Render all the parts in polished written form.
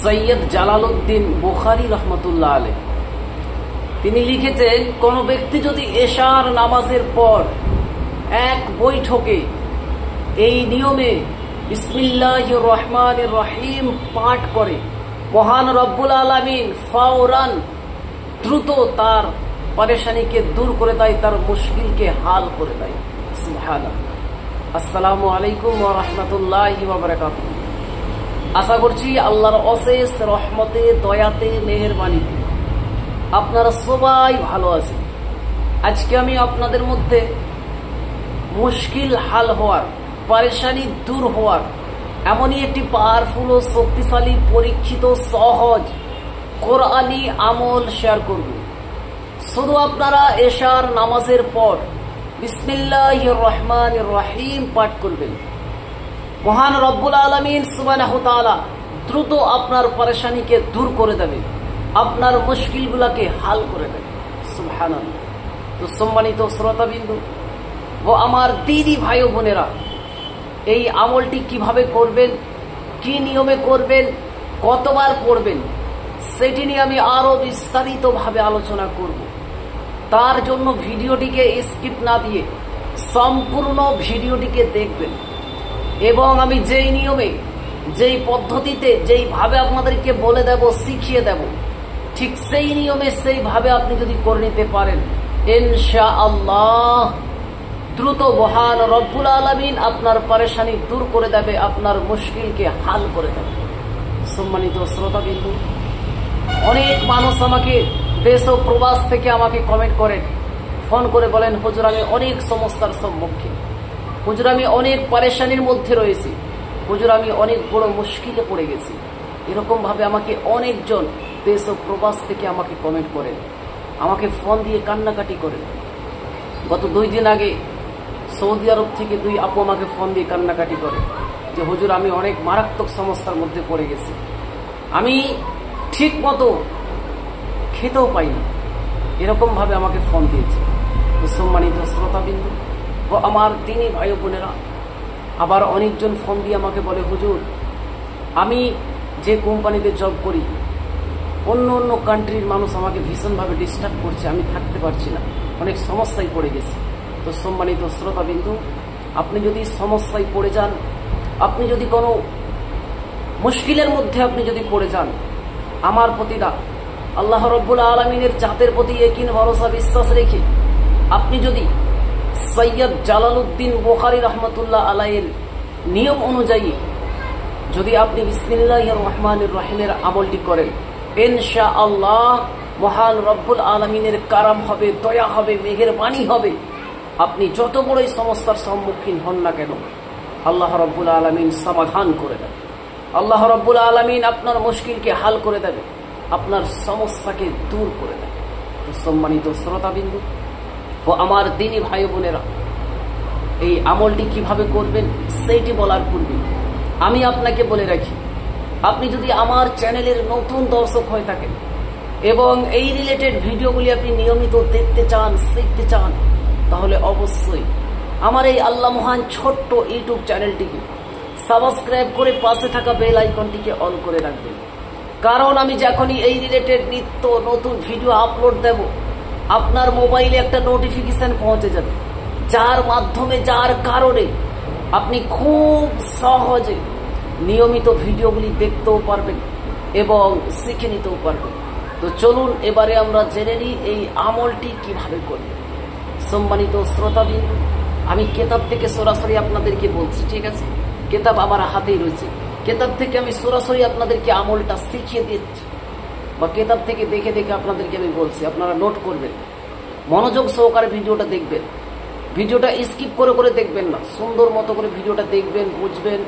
Syed Jalaluddin Bukhari রহমতুল্লাহ আলাইহি তিনি লিখেছেন, কোন ব্যক্তি যদি এশার নামাজের পর এক বৈঠকে এই নিয়মে বিসমিল্লাহির রহমানির রহিম পাঠ করে, মহান রব্বুল আলামিন ফাওরান দ্রুত তার পরেশানিকে দূর করে দেয়, তার মুশকিলকে হাল করে দেয়। সুবহানাল্লাহ। আসসালামু আলাইকুম ওয়া রাহমাতুল্লাহি ওয়া বারাকাতুহু। আশা করছি আল্লাহর অশেষ রহমতে, দয়াতে, মেহেরবানিতে আপনারা সবাই ভালো আছেন। আজকে আমি আপনাদের মধ্যে মুশকিল হাল হওয়ার, পরেশানি দূর হওয়ার এমনই একটি পাওয়ারফুল ও শক্তিশালী, পরীক্ষিত, সহজ কোরআনী আমল শেয়ার করব। শুধু আপনারা এশার নামাজের পর বিসমিল্লাহির রহমানির রহিম পাঠ করবেন। মহান রব্বুল আলামিন সুবহানাহু ওয়া তাআলা দ্রুত আপনার পরেশানিকে দূর করে দেবে, আপনার মুশকিলগুলোকে হাল করে দেবে। সুবহানাল্লাহ। তো সম্মানিত শ্রোতাবৃন্দ ও আমার দিদি ভাই ও বোনেরা, এই আমলটি কিভাবে করবেন, কি নিয়মে করবেন, কতবার পড়বেন, সেটি নিয়ে আমি আরো বিস্তারিতভাবে আলোচনা করব। তার জন্য ভিডিওটিকে স্কিপ না দিয়ে সম্পূর্ণ ভিডিওটিকে দেখবেন এবং আমি যেই নিয়মে, যেই পদ্ধতিতে, যেইভাবে আপনাদেরকে বলে দেব, শিখিয়ে দেব, ঠিক সেই নিয়মে, সেইভাবে আপনি যদি করে নিতে পারেন, ইনশাআল্লাহ দ্রুত মহান রব্বুল আলামিন আপনার পরেশানি দূর করে দেবে, আপনার মুশকিলকে হাল করে দেবে। সম্মানিত শ্রোতাবিন্দু, অনেক মানুষ আমাকে দেশ ও প্রবাস থেকে আমাকে কমেন্ট করেন, ফোন করে বলেন, হুজুর আমি অনেক সমস্যার সম্মুখীন, হুজুর আমি অনেক পরেশানির মধ্যে রয়েছি, হুজুর আমি অনেক বড় মুশকিলে পড়ে গেছি। এরকম ভাবে আমাকে অনেকজন দেশ ও প্রবাস থেকে আমাকে কমেন্ট করেন, আমাকে ফোন দিয়ে কান্নাকাটি করেন। গত 2 দিন আগে সৌদি আরব থেকে 2 আপু আমাকে ফোন দিয়ে কান্নাকাটি করে যে হুজুর আমি অনেক মারাত্মক সমস্যার মধ্যে পড়ে গেছি, আমি ঠিক মতো খেতেও পাই না। এরকম ভাবে আমাকে ফোন দিয়েছে। তো সম্মানিত শ্রোতাবিন্দু ও আমার দিনী ভাই বোনেরা, আবার অনেকজন ফোন দিয়ে আমাকে বলে, হুজুর আমি যে কোম্পানিতে জব করি, অন্য অন্য কান্ট্রির মানুষ আমাকে ভীষণভাবে ডিস্টার্ব করছে, আমি থাকতে পারছি না, অনেক সমস্যায় পড়ে গেছি। তো সম্মানিত শ্রোতাবিন্দু, আপনি যদি সমস্যায় পড়ে যান, আপনি যদি কোনো মুশকিলের মধ্যে আপনি যদি পড়ে যান, আমার প্রতিটা আল্লাহ রব্বুল আলামিনের জাতের প্রতি ইয়াকিন, ভরসা, বিশ্বাস রেখে আপনি যদি সৈয়দ জালালউদ্দিন বুখারী রহমতুল্লাহ আলাইহির নিয়ম অনুযায়ী যদি আপনি বিসমিল্লাহির রহমানির রহিমের আমলটি করেন, ইনশাআল্লাহ মহান রব্বুল আলামিনের কারাম হবে, দয়া হবে, মেহেরবানি হবে। আপনি যত বড়ই সমস্যার সম্মুখীন হন না কেন, আল্লাহ রব্বুল আলামিন সমাধান করে দেবে, আল্লাহ রব্বুল আলামিন আপনার মুশকিলকে হাল করে দেবে, আপনার সমস্যাকে দূর করে দেবে। তো সম্মানিত শ্রোতাবিন্দু ও আমার দিনী ভাই বোনেরা, এই আমলটি কিভাবে করবেন সেইটি বলার পূর্বে আমি আপনাকে বলে রাখি, আপনি যদি আমার চ্যানেলের নতুন দর্শক হয়ে থাকেন এবং এই রিলেটেড ভিডিওগুলি আপনি নিয়মিত দেখতে চান, শিখতে চান, তাহলে অবশ্যই আমার এই আল্লাহ মহান ছোট্ট ইউটিউব চ্যানেলটিকে সাবস্ক্রাইব করে পাশে থাকা বেল আইকনটিকে অন করে রাখবেন। কারণ আমি যখনই এই রিলেটেড নিত্য নতুন ভিডিও আপলোড দেব, আপনার মোবাইলে একটা নোটিফিকেশন পৌঁছে যাবে, যার মাধ্যমে, যার কারণে আপনি খুব সহজে নিয়মিত ভিডিওগুলি দেখতেও পারবেন এবং শিখে নিতেও পারবেন। তো চলুন এবারে আমরা জেনে নিই এই আমলটি কিভাবে করবেন। সম্মানিত শ্রোতাবিন্দু, আমি কেতাব থেকে সরাসরি আপনাদেরকে বলছি, ঠিক আছে? কেতাব আমার হাতেই রয়েছে, কেতাব থেকে আমি সরাসরি আপনাদেরকে আমলটা শিখিয়ে দিচ্ছি, বা কেতাব থেকে দেখে দেখে আপনাদেরকে আমি বলছি। আপনারা নোট করবেন, মনোযোগ সহকারে ভিডিওটা দেখবেন, ভিডিওটা স্কিপ করে করে দেখবেন না, সুন্দর মতো করে ভিডিওটা দেখবেন, বুঝবেন,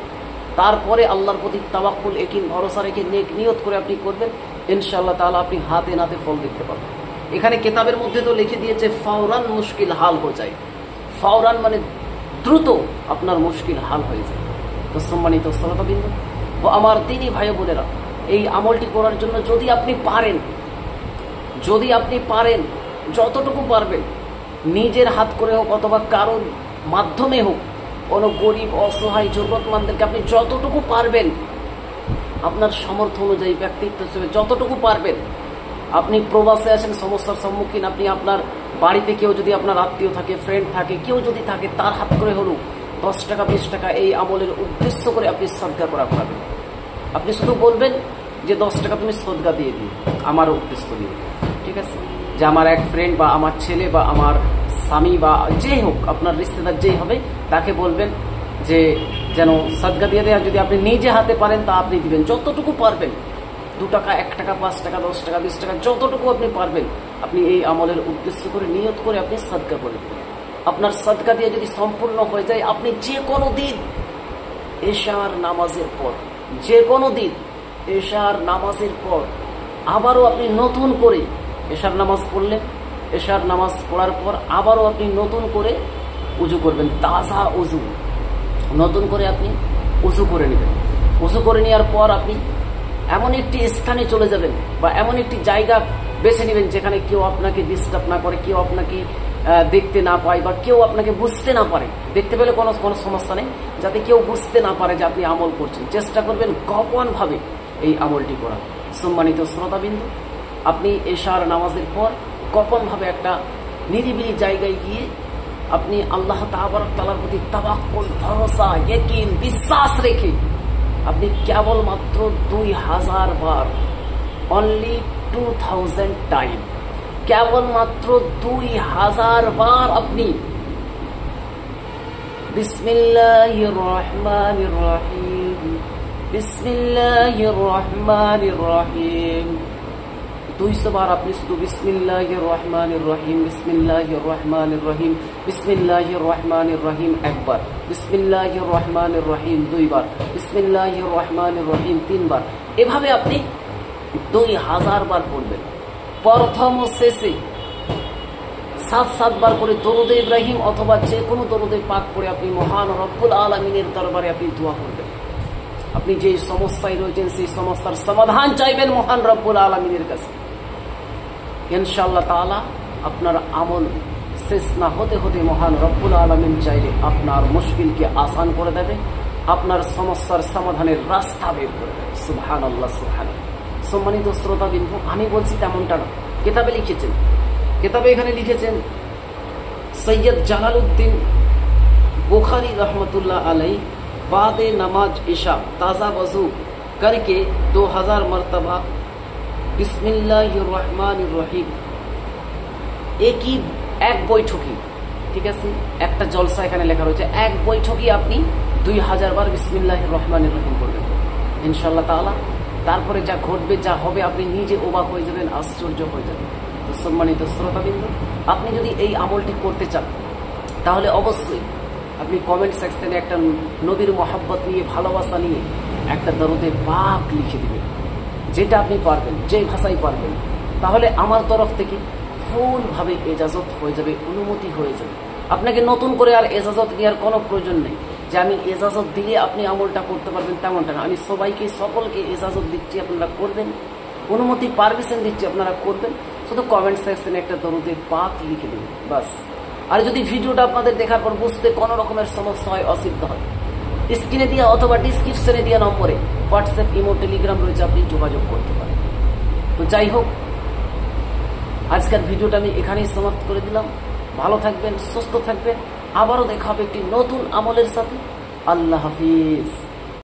তারপরে আল্লাহর প্রতি তাওয়াক্কুল, ইয়াকিন, ভরসা রেখে নেক নিয়ত করে আপনি করবেন। ইনশাআল্লাহ তাআলা আপনি হাতে নাতে ফল দেখতে পাবেন। এখানে কেতাবের মধ্যে তো লিখে দিয়েছে ফাওরান মুশকিল হাল হয়ে যায়। ফাওরান মানে দ্রুত আপনার মুশকিল হাল হয়ে যায়। তো সম্মানিত শ্রোতাবৃন্দ ও আমার দিনী ভাই বোনেরা, এই আমলটি করার জন্য যদি আপনি পারেন, যতটুকু পারবেন, নিজের হাত করে হোক অথবা কারোর মাধ্যমে হোক, কোনো গরিব, অসহায়, জরুরতমন্দদেরকে আপনি যতটুকু পারবেন আপনার সামর্থ্য অনুযায়ী, ব্যক্তিত্ব হিসেবে যতটুকু পারবেন। আপনি প্রবাসে আছেন, সমস্যার সম্মুখীন, আপনি আপনার বাড়িতে কেউ যদি আপনার আত্মীয় থাকে, ফ্রেন্ড থাকে, কেউ যদি থাকে, তার হাত করে হলেও 10 টাকা 20 টাকা এই আমলের উদ্দেশ্য করে আপনি সদকা করা পারবেন। আপনি শুধু বলবেন যে 10 টাকা তুমি সদকা দিয়ে দিও আমার উদ্দেশ্য দিয়ে, ঠিক আছে? যে আমার এক ফ্রেন্ড বা আমার ছেলে বা আমার স্বামী বা যেই হোক, আপনার রিশতেদার যেই হবে, তাকে বলবেন যে যেন সদকা দিয়ে দেয়। যদি আপনি নিজে হাতে পারেন তা আপনি দিবেন, যতটুকু পারবেন। 2 টাকা, 1 টাকা, 5 টাকা, 10 টাকা, 20 টাকা, যতটুকু আপনি পারবেন, আপনি এই আমলের উদ্দেশ্য করে নিয়ত করে আপনি সদকা করে দেবেন। আপনার সদকা দিয়ে যদি সম্পূর্ণ হয়ে যায়, আপনি যে কোনো দিন এশার নামাজের পর, যে কোনো দিন এশার নামাজের পর আবারও আপনি নতুন করে এশার নামাজ পড়লেন, এশার নামাজ পড়ার পর আবারও আপনি নতুন করে উজু করবেন, তাজা উজু, নতুন করে আপনি উজু করে নেবেন। উজু করে নেওয়ার পর আপনি এমন একটি স্থানে চলে যাবেন বা এমন একটি জায়গা বেছে নেবেন যেখানে কেউ আপনাকে ডিস্টার্ব না করে, কেউ আপনাকে দেখতে না পায় বা কেউ আপনাকে বুঝতে না পারে। দেখতে পেলে কোনো সমস্যা নেই, যাতে কেউ বুঝতে না পারে যে আপনি আমল করছেন। চেষ্টা করবেন গোপন ভাবে এই আমলটি করা। সম্মানিত শ্রোতাবিন্দু, আপনি এশার নামাজের পর গোপন ভাবে একটা নিরিবিলি জায়গায় গিয়ে আপনি আল্লাহ তাআলার প্রতি তাওয়াক্কুল, ভরসা, ইয়াকিন, বিশ্বাস রেখে আপনি কেবলমাত্র 2000 বার, অনলি 2000 টাইম, কেবলমাত্র 2000 বার আপনি বিসমিল্লাহির রহমানির রহিম, বিসমিল্লাহির রহমানির রহিম, 200 বার আপনি শুধু বিসমিল্লাহির রহমানির রহিম, বিসমিল্লাহির রহমানির রহিম, বিসমিল্লাহির রহমানির রহিম একবার, বিসমিল্লাহির রহমানির রহিম 2 বার, বিসমিল্লাহির রহমানির রহিম 3 বার। এভাবে আপনি 2000 বার পড়বেন। প্রথম ও শেষে 7 বার করে দরুদ ইব্রাহিম অথবা যে কোনো দরুদ পাক পড়ে আপনি মহান রব্বুল আলামিনের দরবারে আপনি দোয়া করবেন। আপনি যে সমস্যায় রয়েছেন সেই সমস্যার সমাধান চাইবেন মহান রব্বুল আলামিনের কাছে। ইনশাআল্লাহ তাআলা আপনার আমল শেষ না হতে হতে মহান রব্বুল আলামিন চাইলে আপনার মুশকিলকে আসান করে দেবে, আপনার সমস্যার সমাধানের রাস্তা বের করে দেবে। সুবহানাল্লাহ, সুবহানাল্লাহ। সম্মানিত শ্রোতাবিন্দু, আমি বলছি তেমনটা না, কিতাবে লিখেছেন, কিতাবে এখানে লিখেছেন সৈয়দ জালালউদ্দিন বুখারী रहमतुल्लाह अलैह बादे नमाज इशा ताज़ा वजू करके 2000 मरतबा बिस्मिल्लाहिर्रहमानिर्रहीम এক বৈঠকি, ঠিক আছে, একটা জলসা এখানে লেখা রয়েছে, এক বৈঠকি আপনি 2000 বার বিসমিল্লাহির রহমানির রহিম করবেন ইনশাআল্লাহ তাআলা। তারপরে যা ঘটবে, যা হবে, আপনি নিজে অবাক হয়ে যাবেন, আশ্চর্য হয়ে যাবেন। তো সম্মানিত শ্রোতাবৃন্দ, আপনি যদি এই আমলটি করতে চান তাহলে অবশ্যই আপনি কমেন্ট সেকশনে একটা নবীর মহব্বত নিয়ে, ভালোবাসা নিয়ে একটা দরুদে পাক লিখে দিবেন, যেটা আপনি পারবেন, যে ভাষায় পারবেন। তাহলে আমার তরফ থেকে ফুলভাবে এজাজত হয়ে যাবে, অনুমতি হয়ে যাবে। আপনাকে নতুন করে আর এজাজত নেওয়ার কোনো প্রয়োজন নেই যে আমি এজাজত দিলে আপনি আমলটা করতে পারবেন, তেমনটা না। আমি সবাইকে, সকলকে এজাজত দিচ্ছি, আপনারা করবেন, অনুমতি পারমিশন দিচ্ছি, আপনারা করবেন। শুধু কমেন্ট সেকশনে একটা দরুদে পাক লিখে দেবেন, বাস। আর যদি ভিডিওটা আপনাদের দেখার পর বুঝতে কোনো রকমের সমস্যা হয়, অসুবিধা হয়, স্ক্রিনে দেওয়া অথবা ডিসক্রিপশনে দেওয়া নম্বরে হোয়াটসঅ্যাপ, ইমো, টেলিগ্রাম রয়েছে, আপনি যোগাযোগ করতে পারেন। তো যাই হোক, আজকের ভিডিওটা আমি এখানেই সমাপ্ত করে দিলাম। ভালো থাকবেন, সুস্থ থাকবেন, আবারও দেখা হবে একটি নতুন আমলের সাথে। আল্লাহ হাফিজ।